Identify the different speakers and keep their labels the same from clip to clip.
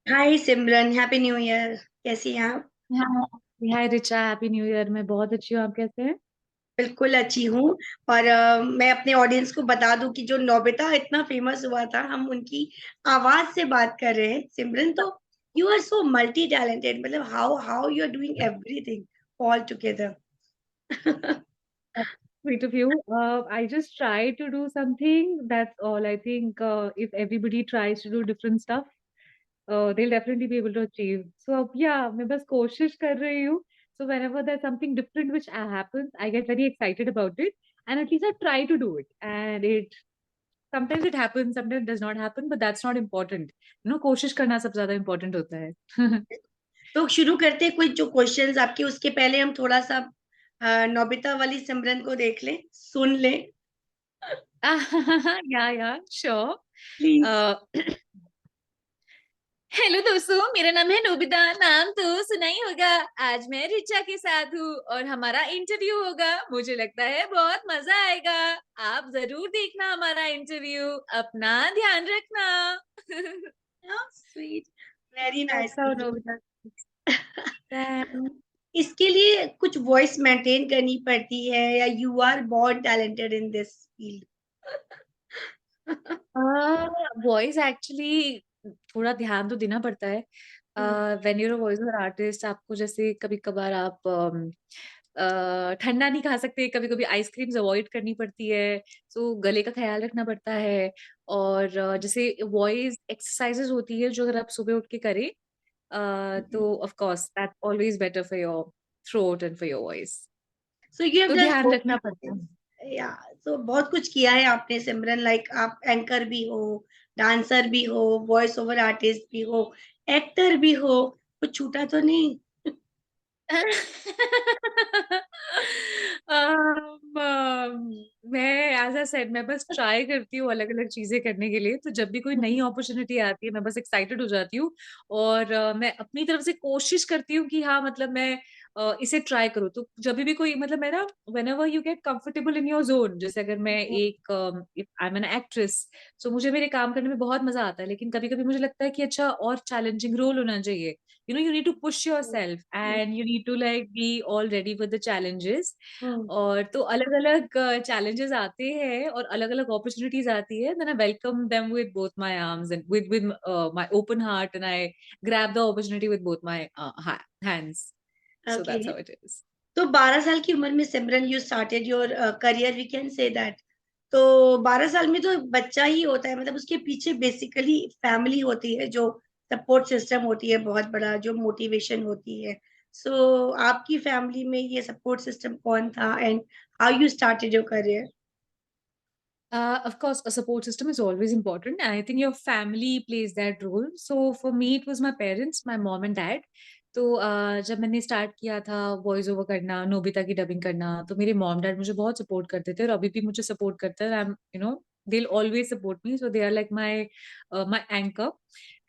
Speaker 1: हाय सिमरन, happy new year. कैसी हैं आप?
Speaker 2: हाय हाय रिचा, हैप्पी न्यू ईयर। मैं बहुत अच्छी हूँ। आप कैसे हैं?
Speaker 1: बिल्कुल अच्छी हूँ। और मैं अपने ऑडियंस को बता दूं कि जो नोबिता इतना फेमस हुआ था, हम उनकी आवाज से बात कर रहे हैं। सिमरन, तो you are so multi talented, मतलब how how you are doing everything all together.
Speaker 2: Sweet of you. I just try to do something. That's all. I think if everybody tries to do different stuff, they'll definitely be able to achieve. So yeah, मैं बस कोशिश कर रही हूँ. So whenever there's something different which happens, I get very excited about it, and at least I try to do it. And it sometimes it happens, sometimes it does not happen, but that's not important. कोशिश करना सबसे ज्यादा important होता है.
Speaker 1: तो शुरू करते हैं। कुछ जो क्वेश्चंस आपके, उसके पहले हम थोड़ा सा नोबिता वाली सिमरन को देख लें, सुन लें।
Speaker 2: या श्योर.
Speaker 1: प्लीज।
Speaker 2: हेलो दोस्तों, मेरा नाम है नोबिता। नाम तो सुना ही होगा। आज मैं रिचा के साथ हूँ और हमारा इंटरव्यू होगा। मुझे लगता है बहुत मजा आएगा। आप जरूर देखना हमारा इंटरव्यू। अपना ध्यान रखना।
Speaker 1: स्वीट। Very nice.
Speaker 2: अच्छा नोबिता।
Speaker 1: इसके लिए कुछ वॉइस मेंटेन करनी पड़ती है, या you are born talented in this field?
Speaker 2: Voice actually थोड़ा ध्यान तो देना पड़ता है। When you're a voice over artist, आपको जैसे कभी कभार आप ठंडा नहीं खा सकते, कभी कभी आइसक्रीम्स अवॉइड करनी पड़ती है। सो गले का ख्याल रखना पड़ता है। और जैसे वॉइस एक्सरसाइजेस होती है जो अगर आप सुबह उठ के करें, तो of course that always better for your throat and for your voice.
Speaker 1: So you have
Speaker 2: तो
Speaker 1: डन
Speaker 2: ध्यान
Speaker 1: सो
Speaker 2: रखना पड़ता
Speaker 1: मेनी।
Speaker 2: है।
Speaker 1: या, तो बहुत कुछ किया है आपने सिमरन। लाइक आप एंकर भी हो, डांसर भी हो, वॉइस ओवर आर्टिस्ट भी हो, एक्टर भी हो। कुछ छूटा तो नहीं?
Speaker 2: मैं एज अ सेड मैं बस ट्राई करती हूँ अलग अलग चीजें करने के लिए। तो जब भी कोई नई अपॉर्चुनिटी आती है मैं बस एक्साइटेड हो जाती हूँ। और मैं अपनी तरफ से कोशिश करती हूँ कि हाँ मतलब मैं इसे ट्राई करूँ। तो जब भी कोई मतलब मैं ना, when ever you get comfortable in your zone, जैसे अगर मैं एक आई एम एन एक्ट्रेस, सो मुझे मेरे काम करने में बहुत मजा आता है। लेकिन कभी कभी मुझे लगता है कि अच्छा और चैलेंजिंग रोल होना चाहिए। You need to push yourself and you need to like be all ready with the challenges. और तो अलग अलग challenges आते हैं और अलग अलग opportunities आती है, then I welcome them with both my arms and with my open heart, and I grab the opportunity with both my hands. So
Speaker 1: okay.
Speaker 2: that's how it is.
Speaker 1: तो 12 साल की उम्र में Simran you started your career, we can say that. तो 12 साल में तो बच्चा ही होता है, मतलब उसके पीछे बेसिकली फैमिली होती है, जो सपोर्ट सिस्टम होती है, बहुत बड़ा जो मोटिवेशन होती है। सो आपकी फैमिली में ये सपोर्ट सिस्टम कौन था, and how you started your career?
Speaker 2: Of course, a support system is always important, and I think your family plays that role. So for me, it was my parents, my mom and dad. तो जब मैंने start किया था voice over करना, Nobita की dubbing करना, तो मेरे मॉम डैड मुझे बहुत सपोर्ट करते थे और अभी भी मुझे सपोर्ट करते हैं। I am they always support me, so they are like my my anchor.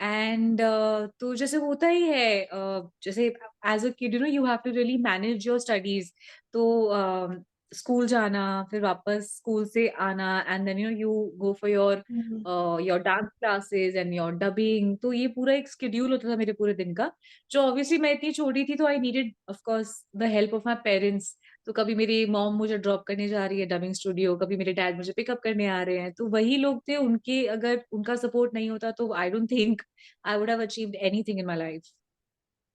Speaker 2: And तो जैसे होता ही है, जैसे as a kid you have to really manage your studies. तो स्कूल जाना, फिर वापस स्कूल से आना, and then you go for your dance classes and your dubbing. तो ये पूरा एक स्केड्यूल होता था मेरे पूरे दिन का। जो ऑब्वियसली मैं इतनी छोटी थी तो I needed off course the help of my parents. तो कभी मेरी मॉम मुझे ड्रॉप करने जा रही है डबिंग स्टूडियो, कभी मेरे डैड मुझे पिकअप करने आ रहे हैं, तो वही लोग थे। उनके अगर उनका सपोर्ट नहीं होता तो I don't think I would have achieved anything in my life.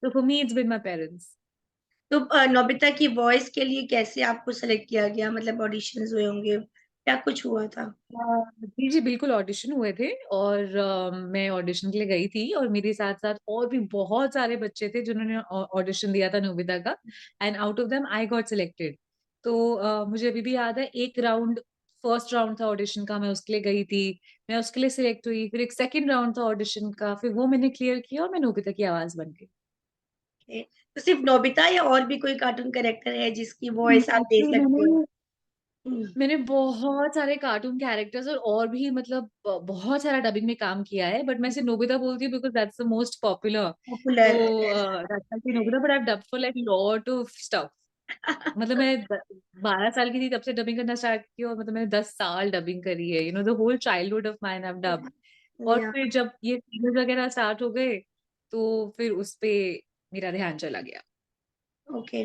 Speaker 2: तो for me it's been my parents.
Speaker 1: तो नोबिता की वॉइस के लिए कैसे आपको सेलेक्ट किया गया? मतलब ऑडिशंस हुए होंगे, क्या कुछ हुआ था?
Speaker 2: जी जी बिल्कुल, ऑडिशन हुए थे और मैं ऑडिशन के लिए गई थी और मेरे साथ साथ और भी बहुत सारे बच्चे थे जिन्होंने ऑडिशन दिया था नोबिता का। And out of them I got selected. तो मुझे अभी भी याद है, एक राउंड, फर्स्ट राउंड था ऑडिशन का, मैं उसके लिए गई थी, मैं उसके लिए सिलेक्ट हुई। फिर एक सेकंड राउंड था ऑडिशन का, फिर वो मैंने क्लियर किया और मैं नोबिता की आवाज बन गई।
Speaker 1: Okay. तो सिर्फ नोबिता या और भी कोई कार्टून कैरेक्टर है जिसकी वॉइस आप दे
Speaker 2: एक्चुअली
Speaker 1: सकते हो?
Speaker 2: मैंने
Speaker 1: हम्म।
Speaker 2: मैंने बहुत सारे कार्टून कैरेक्टर्स और भी मतलब बहुत सारा डबिंग में काम किया है, बट मैं सिर्फ नोबिता बोलती हूँ because that's the most popular.
Speaker 1: Popular.
Speaker 2: तो Nobita, but I dub for like lot of stuff. मतलब मैं 12 साल की थी तब से डबिंग करना स्टार्ट किया और मतलब मैंने 10 साल डबिंग करी है। The whole childhood of mine I have dubbed. और
Speaker 1: या।
Speaker 2: फिर जब ये सीरीज वगैरह स्टार्ट हो गए, तो फिर उस पे मेरा ध्यान चला गया।
Speaker 1: ओके।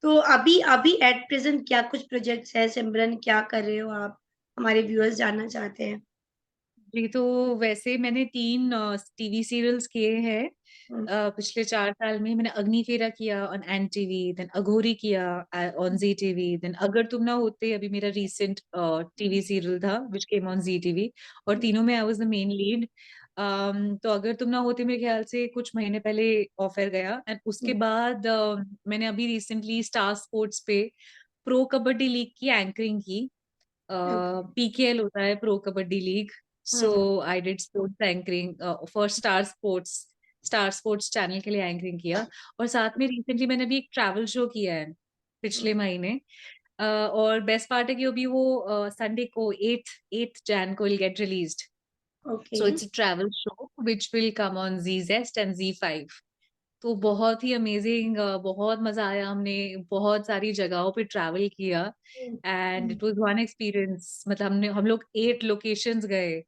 Speaker 1: तो अभी अभी एट प्रेजेंट क्या कुछ प्रोजेक्ट्स है सिमरन, क्या कर रहे हो आप? हमारे व्यूअर्स जानना चाहते हैं।
Speaker 2: जी, तो वैसे मैंने 3 टीवी सीरियल्स किए हैं
Speaker 1: हम्म,
Speaker 2: पिछले 4 साल में। मैंने अग्निफेरा किया ऑन एन टीवी, देन अघोरी किया ऑन जी टीवी, देन अगर तुम ना होते अभी मेरा रीसेंट टीवी सीरियल था which came on Zee TV, और तीनों में I was the main lead. तो अगर तुम ना होते मेरे ख्याल से कुछ महीने पहले ऑफर गया, एंड उसके बाद मैंने अभी रिसेंटली स्टार स्पोर्ट्स पे प्रो कबड्डी लीग की एंकरिंग की।
Speaker 1: ओके।
Speaker 2: पीकेएल होता है, pro kabaddi league. So
Speaker 1: hmm,
Speaker 2: I did sports anchoring for star sports channel के लिए एंकरिंग किया। और साथ में रिसेंटली मैंने अभी एक ट्रैवल शो किया है पिछले महीने। और बेस्ट पार्ट है कि अभी वो संडे को 8th जैन को will get released.
Speaker 1: Okay.
Speaker 2: So it's a travel show which will come on Zee Zest and ZEE5. तो बहुत ही अमेजिंग, बहुत मजा आया। हमने बहुत सारी जगहों पे ट्रैवल किया, and it was one experience. मतलब हम लोग 8 लोकेशंस गए,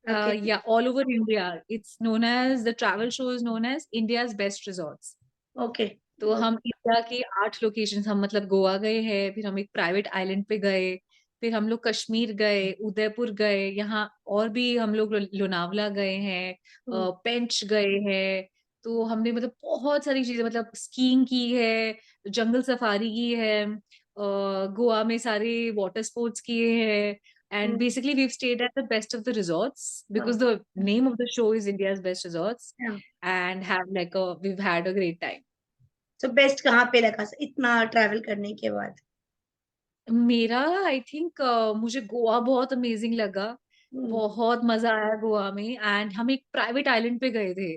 Speaker 1: okay.
Speaker 2: Yeah all over India. It's known as the travel show is known as India's best resorts.
Speaker 1: Okay.
Speaker 2: तो हम इंडिया के 8 लोकेशन, हम मतलब गोवा गए हैं, फिर हम एक प्राइवेट आइलैंड पे गए, फिर हम लोग कश्मीर गए, उदयपुर गए, यहाँ और भी हम लोग लोनावला गए हैं, पेंच गए हैं। तो हमने मतलब बहुत सारी चीजें, मतलब स्कीइंग की है, जंगल सफारी की है, गोवा में सारे वाटर स्पोर्ट्स किए हैं। And basically we stayed at the best of the resorts because the name of the show is India's best resorts, and have like we've had a great time.
Speaker 1: So best कहाँ पे लगा इतना travel करने के बाद?
Speaker 2: मेरा I think मुझे गोवा बहुत अमेजिंग लगा। बहुत मजा आया गोवा में, एंड हम एक प्राइवेट आइलैंड पे गए थे।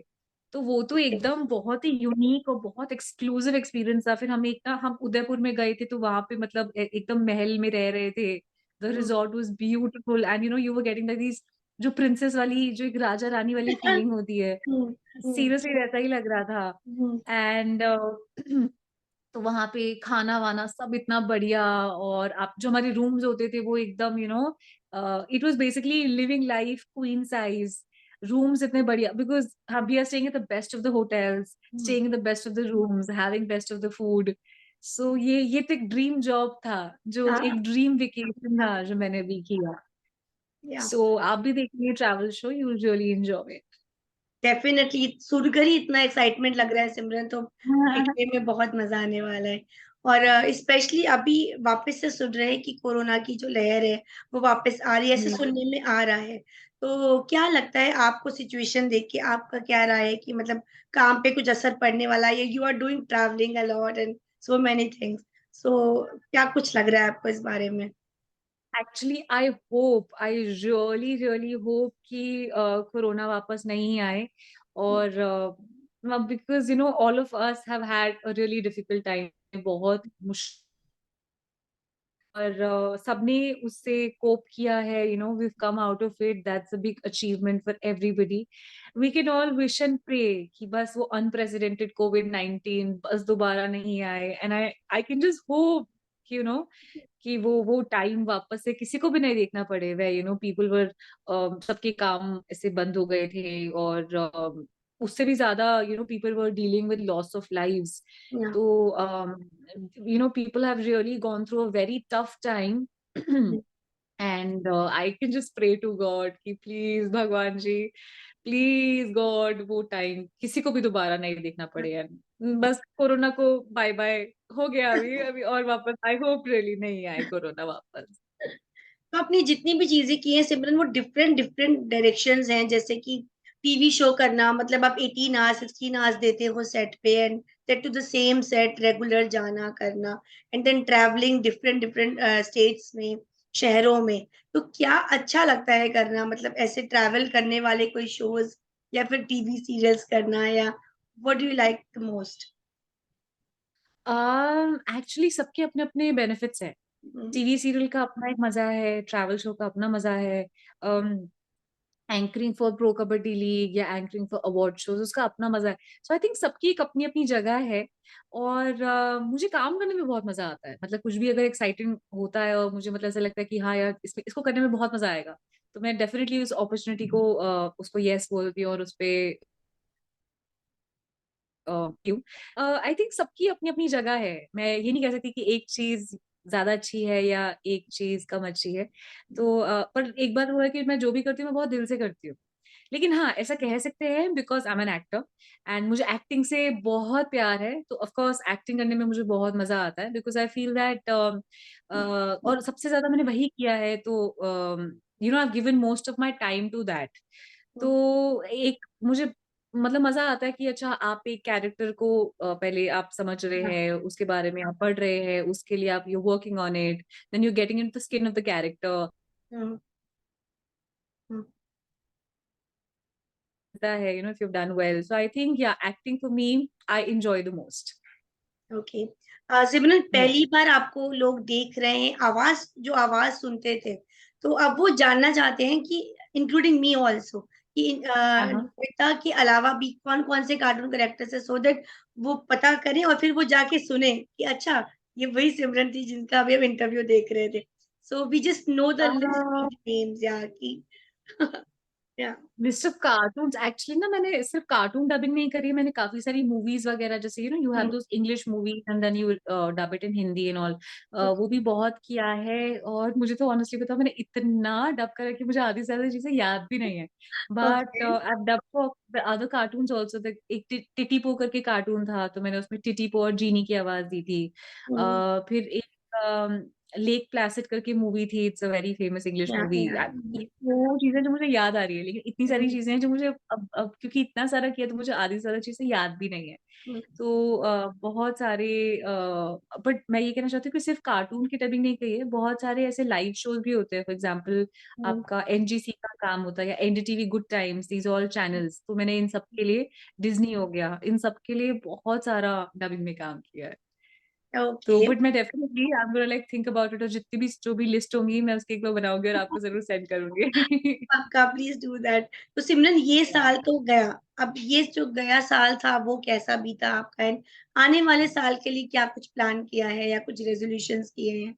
Speaker 2: तो वो तो एकदम बहुत ही यूनिक और बहुत एक्सक्लूसिव एक्सपीरियंस था। फिर हम उदयपुर में गए थे, तो वहां पे मतलब एकदम महल में रह रहे थे। The resort was beautiful, and you were getting like these, जो प्रिंसेस वाली, जो एक राजा रानी वाली फीलिंग होती है, सीरियसली वैसा ही लग रहा था। एंड तो वहां पे खाना वाना सब इतना बढ़िया। और आप जो हमारे रूम्स होते थे वो एकदम it was basically living life queen size. Rooms इतने बढ़िया, बिकॉज हम we are staying at the best of the hotels, staying in the best of the rooms, having best of the food. So ये तो एक dream job था, जो एक dream vacation था जो मैंने भी किया।
Speaker 1: या
Speaker 2: सो आप भी देखिए travel show, you will really enjoy it.
Speaker 1: Definitely सुनकर ही इतना एक्साइटमेंट लग रहा है सिमरन, तो देखने में बहुत मजा आने वाला है। और स्पेशली अभी वापस से सुन रहे हैं कि कोरोना की जो लहर है वो वापस आ रही है, ऐसे सुनने में आ रहा है। तो क्या लगता है आपको सिचुएशन देख के, आपका क्या राय है कि मतलब काम पे कुछ असर पड़ने वाला है? You are doing travelling a lot and so many things, so क्या कुछ लग रहा है आपको इस बारे में?
Speaker 2: Actually I really really hope कि कोरोना वापस नहीं आए। और because all of us have had a really difficult time, बहुत मुश्किल। और सबने उससे कोप किया है, we've come out of it, that's a big achievement for everybody. We can all wish and pray कि बस वो अनप्रेसिडेंटेड कोविड-19 बस दोबारा नहीं आए, and I can just hope कि कि वो टाइम वापस से किसी को भी नहीं देखना पड़े, वे पीपल वर, सबके काम ऐसे बंद हो गए थे। और उससे भी ज्यादा people were dealing with loss of lives.
Speaker 1: या
Speaker 2: तो people have really gone through a very tough time. And I can just pray to God कि प्लीज भगवान जी, प्लीज गॉड वो टाइम किसी को भी दोबारा नहीं देखना पड़े यार। बस कोरोना को बाय बाय हो गया अभी अभी, और वापस आई होप रियली नहीं आए कोरोना वापस।
Speaker 1: तो आपने जितनी भी चीजें की हैं सिमरन, वो डिफरेंट डिफरेंट डायरेक्शंस हैं, जैसे कि टीवी शो करना, मतलब आप 18 आवर्स 16 आवर्स देते हो सेट पे, and set to the same set regular जाना करना, and then travelling different different states में, शहरों में। तो क्या अच्छा लगता है करना, मतलब ऐसे ट्रैवल करने वाले कोई शोज, या फिर टीवी सीरियल्स करना, या what do you like the most?
Speaker 2: Actually सबके अपने अपने बेनिफिट्स हैं। टीवी सीरियल का अपना एक मजा है, ट्रैवल शो का अपना मजा है, anchoring for pro kabaddi league या एंकरिंग फॉर अवार्ड शोज, उसका अपना मजा है। सो आई थिंक सबकी एक अपनी अपनी जगह है। और मुझे काम करने में बहुत मजा आता है, मतलब कुछ भी अगर एक्साइटिंग होता है और मुझे मतलब ऐसा लगता है कि हाँ यार इसको करने में बहुत मजा आएगा, तो मैं डेफिनेटली उस अपॉर्चुनिटी को उसको यस बोलती हूँ और उस पे क्यों। आई थिंक सबकी अपनी-अपनी जगह है। मैं ये नहीं कह सकती कि एक चीज़ ज़्यादा अच्छी है या एक चीज़ कम अच्छी है। तो पर एक बात वो है कि मैं जो भी करती हूँ, मैं बहुत दिल से करती हूँ। लेकिन हाँ, ऐसा कह सकते हैं because I am an actor and मुझे एक्टिंग से बहुत प्यार है, तो ऑफ कोर्स एक्टिंग करने में मुझे बहुत मज़ा आता है बिकॉज़ आई फील दैट और सबसे ज़्यादा मैंने वही किया है तो you know I have given most of my time to that. तो एक मुझे मतलब मज़ा आता है कि अच्छा आप एक कैरेक्टर को पहले आप समझ रहे हैं, उसके बारे में आप पढ़ रहे हैं, उसके लिए आप you working on it, then you getting into the skin of the character है, you know if you have done well. So I think yeah acting for me I enjoy the most.
Speaker 1: Okay. Simran,
Speaker 2: या
Speaker 1: पहली बार आपको लोग देख रहे हैं, जो आवाज़ सुनते थे, तो अब वो जानना चाहते हैं कि इंक्लूडिंग मी आल्सो कि
Speaker 2: हाँ, हाँ।
Speaker 1: श्वेता के अलावा भी कौन-कौन से कार्टून कैरेक्टर्स हैं, सो दैट वो पता करें और फिर वो जाके सुनें कि अच्छा, ये वही सिमरन थी जिनका अभी हम इंटरव्यू देख रहे थे। So we just know the list
Speaker 2: a
Speaker 1: of names या कि या
Speaker 2: लिस्ट ऑफ कार्टून्स एक्चुअली ना मैंने सिर्फ कार्टून डबिंग नहीं करी है, मैंने काफ़ी सारी मूवीज़ वगैरह जैसे you know you have
Speaker 1: hmm,
Speaker 2: those English movies and then you dub it in Hindi and all वो
Speaker 1: ओके,
Speaker 2: भी बहुत किया है और मुझे तो ऑनेस्टली बताऊँ मैंने इतना डब करा है कि मुझे आधी से ज़्यादा चीज़ें याद भी नहीं है। But
Speaker 1: okay.
Speaker 2: I have dubbed for the other cartoons also the एक टिट्टी-पो करके कार्टून था, तो मैंने उसमें टिट्टी-पो और जीनी की आवाज़ दी थी।
Speaker 1: हुँ,
Speaker 2: फिर एक लेक प्लासिड करके मूवी थी, it's a very famous English movie.
Speaker 1: या,
Speaker 2: ये वो चीज़ें जो मुझे याद आ रही है, लेकिन इतनी सारी
Speaker 1: हुँ,
Speaker 2: चीज़ें हैं जो मुझे अब क्योंकि इतना सारा किया तो मुझे आधी से ज़्यादा चीज़ें याद भी नहीं है।
Speaker 1: हुँ,
Speaker 2: तो बहुत सारे बट मैं ये कहना चाहती हूँ कि सिर्फ़ कार्टून की डबिंग नहीं कही है, बहुत सारे ऐसे लाइव शोज़ भी होते हैं। फॉर एग्ज़ाम्पल
Speaker 1: हुँ,
Speaker 2: आपका एनजीसी का काम होता है या NDTV good times, these all channels. तो मैंने इन सब के लिए डिज़नी हो गया, इन सब के लिए बहुत सारा डबिंग में काम किया है। तो
Speaker 1: ओके।
Speaker 2: बट मैं definitely I am gonna like think about it और जितनी भी जो भी लिस्ट होंगी मैं उसकी एक बार बनाऊँगी और आपको ज़रूर सेंड करूँगी।
Speaker 1: पक्का प्लीज़ डू दैट। तो सिमरन, ये
Speaker 2: या
Speaker 1: साल तो गया, अब ये जो गया साल था वो कैसा बीता आपका? एंड आने वाले साल के लिए क्या कुछ प्लान किया है या कुछ रेज़ोल्यूशंस किए हैं?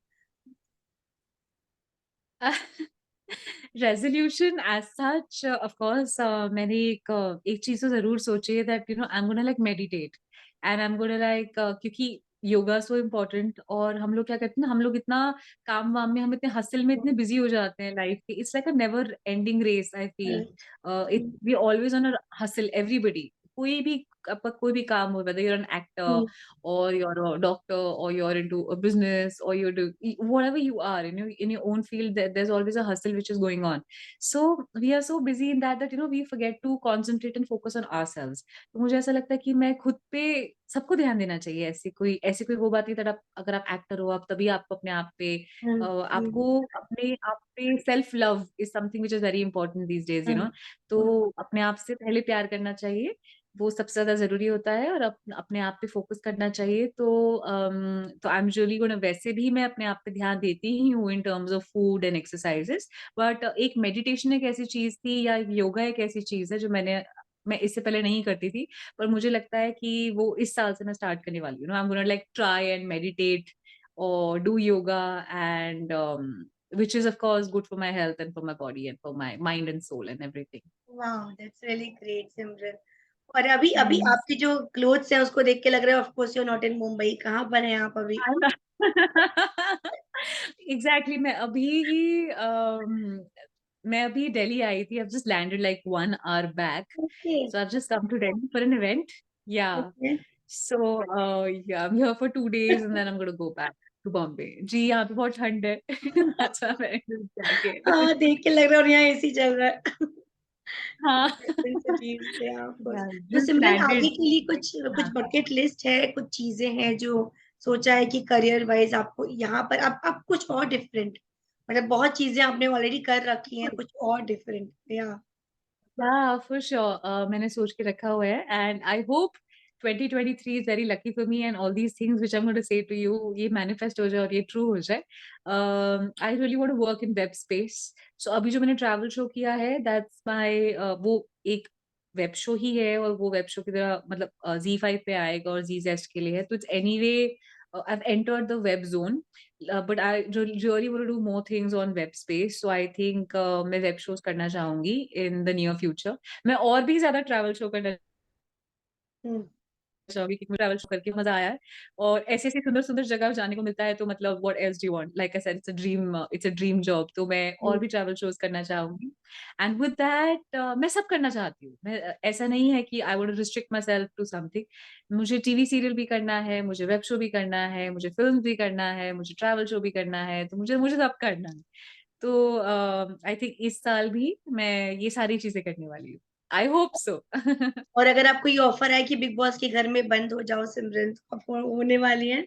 Speaker 2: Resolution as such of course मैंने एक चीज़ तो ज़रूर सोची है that you know I am gonna like meditate and I am gonna like क्योंकि योगा सो इम्पोर्टेंट और हम लोग क्या करते हैं ना, हम लोग इतना काम-वाम में हम इतने हसल में इतने बिज़ी हो जाते हैं लाइफ़ के। It's like a never ending race I feel.
Speaker 1: Right.
Speaker 2: It
Speaker 1: hmm,
Speaker 2: we always on a hustle everybody. कोई भी आपका कोई भी काम हो, whether you are an actor
Speaker 1: hmm,
Speaker 2: or you're a doctor or you're into a business or you're doing whatever you are in your own field there's always a hustle which is going on, so we are so busy in that you know we forget to concentrate and focus on ourselves. तो मुझे ऐसा लगता है कि मैं खुद पे सबको ध्यान देना चाहिए। ऐसी कोई वो बात नहीं that आप अगर आप एक्टर हो आप तभी आप अपने आप पे
Speaker 1: हुँ,
Speaker 2: आपको
Speaker 1: हुँ,
Speaker 2: अपने आप पे self love is something which is very important these days you
Speaker 1: hmm,
Speaker 2: know. तो
Speaker 1: हुँ,
Speaker 2: अपने आप से पहले प्यार करना चाहिए, वो सबसे ज़्यादा ज़रूरी होता है और अपने आप पे फ़ोकस करना चाहिए। तो आई एम रियली गोना वैसे भी मैं अपने आप पे ध्यान देती ही हूँ in terms of food and exercises. But एक मेडिटेशन एक ऐसी चीज़ थी या योगा एक ऐसी चीज़ है जो मैं इससे पहले नहीं करती थी। पर मुझे लगता है कि वो इस साल से मैं स्टार्ट करने वाली हूँ। I am gonna like try and meditate और do yoga and which is of course good for my health and for my body and for my mind and soul and everything.
Speaker 1: Wow! That's really great Simran. और अभी अभी
Speaker 2: thanks.
Speaker 1: आपके जो clothes हैं उसको देख के लग रहा है, of course you are not in Mumbai, कहाँ पर हैं आप अभी?
Speaker 2: एग्ज़ैक्टली मैं अभी दिल्ली आई थी। I've just landed like 1 hour back.
Speaker 1: Okay,
Speaker 2: So I've just come to Delhi for an event. Yeah.
Speaker 1: Okay.
Speaker 2: So yeah, I'm here for 2 days and then I'm gonna go back to Bombay. जी, यहाँ पे बहुत ठंड है। That's why I'm wearing this jacket.
Speaker 1: हाँ, देख के लग रहा है और यहाँ एसी चल रहा है।
Speaker 2: हाँ।
Speaker 1: चीज़ से ऑफ कोर्स।
Speaker 2: Yeah,
Speaker 1: तो
Speaker 2: just
Speaker 1: सिमरन, आगे
Speaker 2: landed.
Speaker 1: के लिए कुछ कुछ
Speaker 2: हाँ।
Speaker 1: बकेट लिस्ट है, कुछ चीज़ें हैं जो सोचा है कि करियर वाइज़ आपको यहाँ पर अब कुछ और डिफरेंट, मतलब बहुत चीज़ें आपने ऑलरेडी कर रखी हैं, कुछ और डिफरेंट या
Speaker 2: Yeah, for sure. मैंने सोच के रखा हुआ है and I hope 2023 is very lucky for me and all these things which I'm going to say to you ये manifest हो जाए और ये true हो जाए। I really want to work in web space. So अभी जो मैंने travel show किया है that's my वो एक वेब शो ही है और वो वेब शो की तरह मतलब Z5 पे आएगा और Z Zest के लिए है। तो it's anyway I've entered the web zone. But I really want to do more things on web space. So I think मैं वेब शोज़ करना चाहूँगी in the near future. मैं और भी ज़्यादा ट्रैवल शो करना
Speaker 1: हुँ,
Speaker 2: चाहूँगी कि मुझे ट्रैवल करके मज़ा आया है और ऐसी-ऐसी सुंदर-सुंदर जगह जाने को मिलता है तो मतलब what else do you want? Like I said it's a dream job तो मैं और भी ट्रैवल शोज़ करना चाहूँगी एंड विद दैट मैं सब करना चाहती हूँ। ऐसा नहीं है कि I would restrict myself to something. मुझे टीवी सीरियल भी करना है, मुझे वेब शो भी करना है, मुझे फ़िल्म भी करना है, मुझे ट्रैवल शो भी करना है, तो मुझे मुझे सब करना है। तो आई थिंक इस साल भी मैं ये सारी चीज़ें करने वाली हूँ। I hope so.
Speaker 1: और अगर आपको ये ऑफर आए कि बिग बॉस के घर में बंद हो जाओ सिमरन, तो आप होने वाली हैं?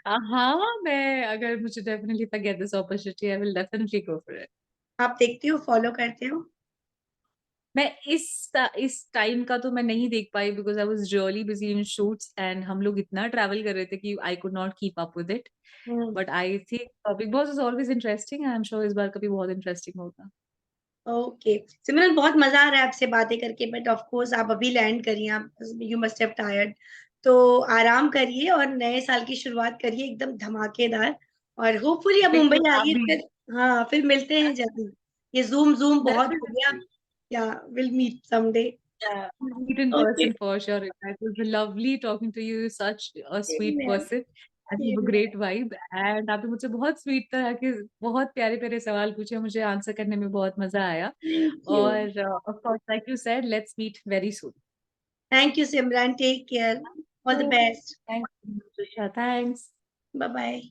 Speaker 2: हाँ, मैं अगर मुझे definitely if I get this opportunity I will definitely go for it.
Speaker 1: आप देखते हो, फॉलो करते हो?
Speaker 2: मैं इस टाइम का तो मैं नहीं देख पाई because I was really busy in shoots and हम लोग इतना ट्रैवल कर रहे थे कि I could not keep up with it.
Speaker 1: Hmm.
Speaker 2: But I think Bigg Boss is always interesting I am sure इस बार का भी बहुत इंटरेस्टिंग होगा।
Speaker 1: ओके। सिमरन बहुत मज़ा आ रहा है आपसे बातें करके बट ऑफ कोर्स आप अभी लैंड करिए, आप यू मस्ट हैव टायर्ड। तो आराम करिए और नए साल की शुरुआत करिए एकदम धमाकेदार और होपफुली आप मुंबई
Speaker 2: बिल्कुल, आप
Speaker 1: आइए
Speaker 2: भी
Speaker 1: फिर। हाँ, फिर मिलते हैं जल्दी। ये ज़ूम बहुत हो गया।
Speaker 2: Definitely
Speaker 1: yeah will meet someday.
Speaker 2: yeah, we'll meet in
Speaker 1: okay.
Speaker 2: person for sure. It was lovely talking to you. You're such a
Speaker 1: same
Speaker 2: sweet
Speaker 1: here,
Speaker 2: person. And you have
Speaker 1: same
Speaker 2: a
Speaker 1: here.
Speaker 2: great vibe. And आपने मुझसे बहुत sweet तरह के बहुत प्यारे-प्यारे सवाल पूछे मुझे answer करने में बहुत मजा आया
Speaker 1: थैंक यू।
Speaker 2: और of course like you said let's meet very soon.
Speaker 1: Thank you Simran, take care. All the
Speaker 2: So
Speaker 1: best.
Speaker 2: thanks, Trisha. Thanks.
Speaker 1: Bye-bye.